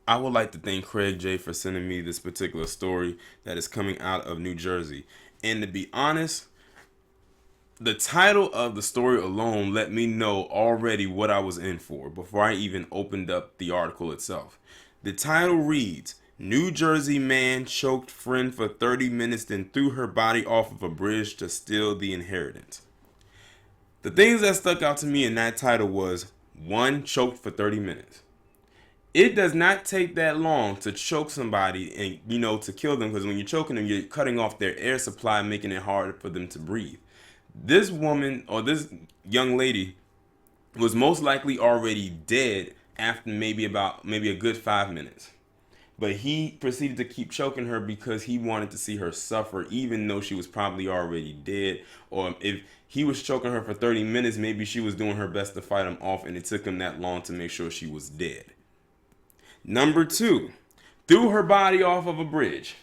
I would like to thank Craig J for sending me this particular story that is coming out of New Jersey. And to be honest, the title of the story alone let me know already what I was in for before I even opened up the article itself. The title reads, New Jersey man choked friend for 30 minutes then threw her body off of a bridge to steal the inheritance. The things that stuck out to me in that title was, one, choked for 30 minutes. It does not take that long to choke somebody and, to kill them, because when you're choking them, you're cutting off their air supply, making it harder for them to breathe. This woman or this young lady was most likely already dead after maybe a good 5 minutes. But he proceeded to keep choking her because he wanted to see her suffer, even though she was probably already dead. Or if he was choking her for 30 minutes, maybe she was doing her best to fight him off, and it took him that long to make sure she was dead. Number two, threw her body off of a bridge.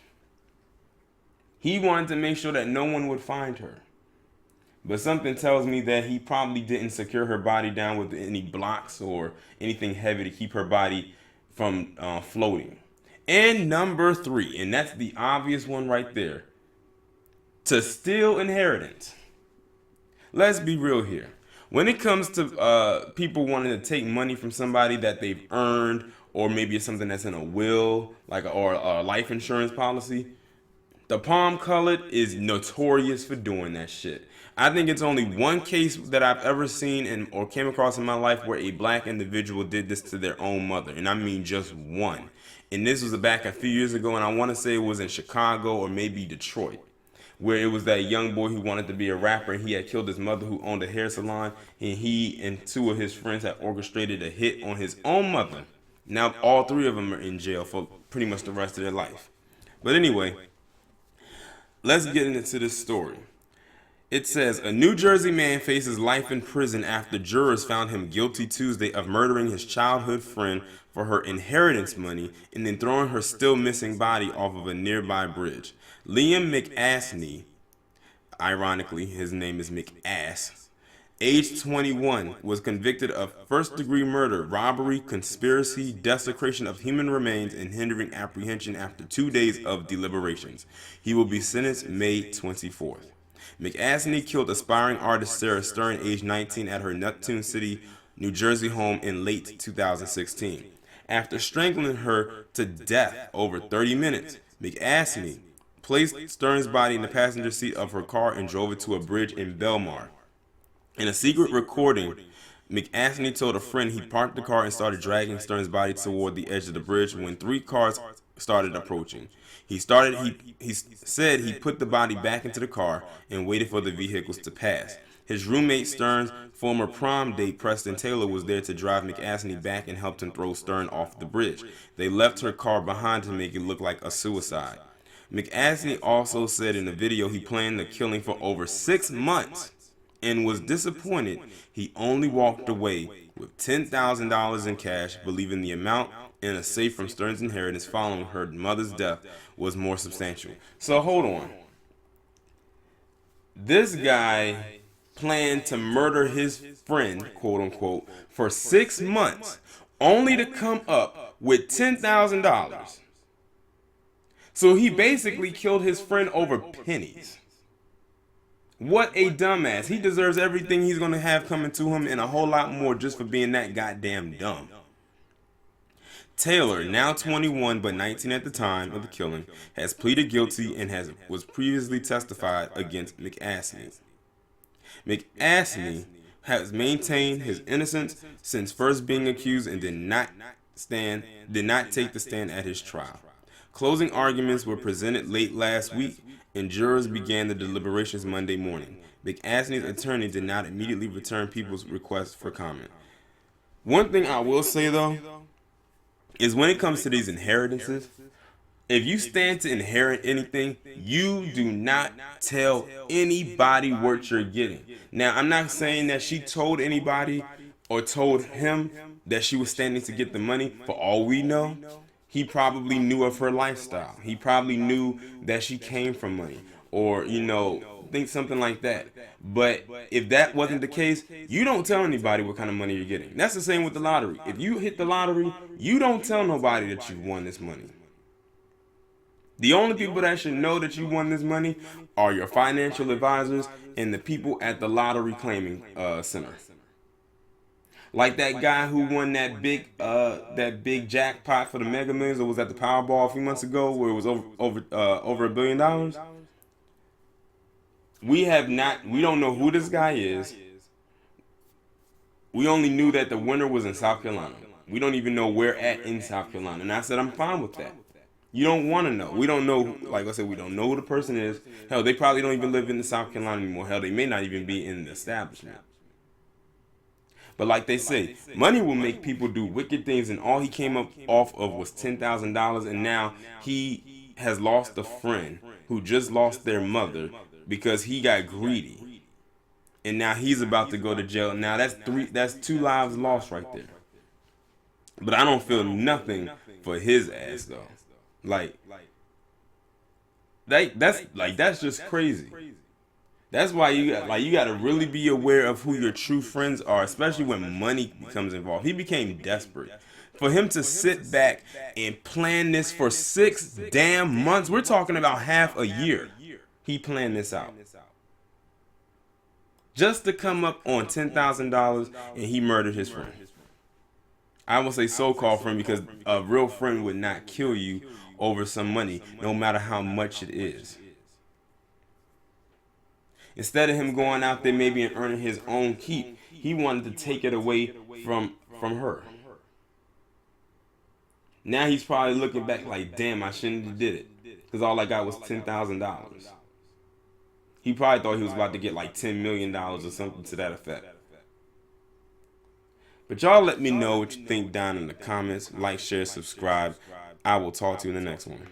He wanted to make sure that no one would find her. But something tells me that he probably didn't secure her body down with any blocks or anything heavy to keep her body from floating. And number three, and that's the obvious one right there, to steal inheritance. Let's be real here. When it comes to people wanting to take money from somebody that they've earned, or maybe it's something that's in a will, or a life insurance policy, the palm colored is notorious for doing that shit. I think it's only one case that I've ever seen or came across in my life where a black individual did this to their own mother, and I mean just one. And this was back a few years ago, and I want to say it was in Chicago or maybe Detroit, where it was that young boy who wanted to be a rapper, and he had killed his mother who owned a hair salon, and he and two of his friends had orchestrated a hit on his own mother. Now all three of them are in jail for pretty much the rest of their life. But anyway, let's get into this story. It says, a New Jersey man faces life in prison after jurors found him guilty Tuesday of murdering his childhood friend for her inheritance money and then throwing her still missing body off of a nearby bridge. Liam McAtasney, ironically his name is McAss, age 21, was convicted of first-degree murder, robbery, conspiracy, desecration of human remains, and hindering apprehension after 2 days of deliberations. He will be sentenced May 24th. McAtasney killed aspiring artist Sarah Stern, age 19, at her Neptune City, New Jersey home in late 2016. After strangling her to death over 30 minutes, McAtasney placed Stern's body in the passenger seat of her car and drove it to a bridge in Belmar. In a secret recording, McAtasney told a friend he parked the car and started dragging Stern's body toward the edge of the bridge when three cars started approaching. He said he put the body back into the car and waited for the vehicles to pass. His roommate Stern's former prom date Preston Taylor was there to drive McAtasney back and helped him throw Stern off the bridge. They left her car behind to make it look like a suicide. McAtasney also said in the video he planned the killing for over 6 months and was disappointed he only walked away with $10,000 in cash, believing the amount in a safe from Stern's inheritance following her mother's death was more substantial. So hold on. This guy planned to murder his friend, quote unquote, for 6 months, only to come up with $10,000. So he basically killed his friend over pennies. What a dumbass. He deserves everything he's going to have coming to him and a whole lot more just for being that goddamn dumb. Taylor, now 21 but 19 at the time of the killing, has pleaded guilty and was previously testified against McAtasney. McAtasney has maintained his innocence since first being accused and did not take the stand at his trial. Closing arguments were presented late last week, and jurors began the deliberations Monday morning. McAtasney's attorney did not immediately return people's requests for comment. One thing I will say, though, is when it comes to these inheritances, if you stand to inherit anything, you do not tell anybody what you're getting. Now, I'm not saying that she told anybody or told him that she was standing to get the money. For all we know, he probably knew of her lifestyle. He probably knew that she came from money. or think something like that. But if that wasn't the case, you don't tell anybody what kind of money you're getting. That's the same with the lottery. If you hit the lottery, you don't tell nobody that you won this money. The only people that should know that you won this money are your financial advisors and the people at the lottery claiming center. Like that guy who won that big jackpot for the Mega Millions, that was at the Powerball a few months ago, where it was over $1 billion. We don't know who this guy is. We only knew that the winner was in South Carolina. We don't even know where at in South Carolina. And I said, I'm fine with that. You don't want to know. We don't know, like I said, we don't know who the person is. Hell, they probably don't even live in the South Carolina anymore. Hell, they may not even be in the establishment. But like they say, money will make people do wicked things, and all he came up off of was $10,000, and now he has lost a friend who just lost their mother because he got greedy. And now he's about to go to jail. Now that's 2 lives lost right there. But I don't feel nothing for his ass though. That's just crazy. That's why you got to really be aware of who your true friends are, especially when money becomes involved. He became desperate. For him to sit back and plan this for 6 damn months, we're talking about half a year. He planned this out. Just to come up on $10,000, and he murdered his friend. I will say so-called friend because a real friend would not kill you over some money, no matter how much it is. Instead of him going out there maybe and earning his own keep, he wanted to take it away from her. Now he's probably looking back like, damn, I shouldn't have did it, because all I got was $10,000. He probably thought he was about to get like $10 million or something to that effect. But y'all let me know what you think down in the comments. Like, share, subscribe. I will talk to you in the next one.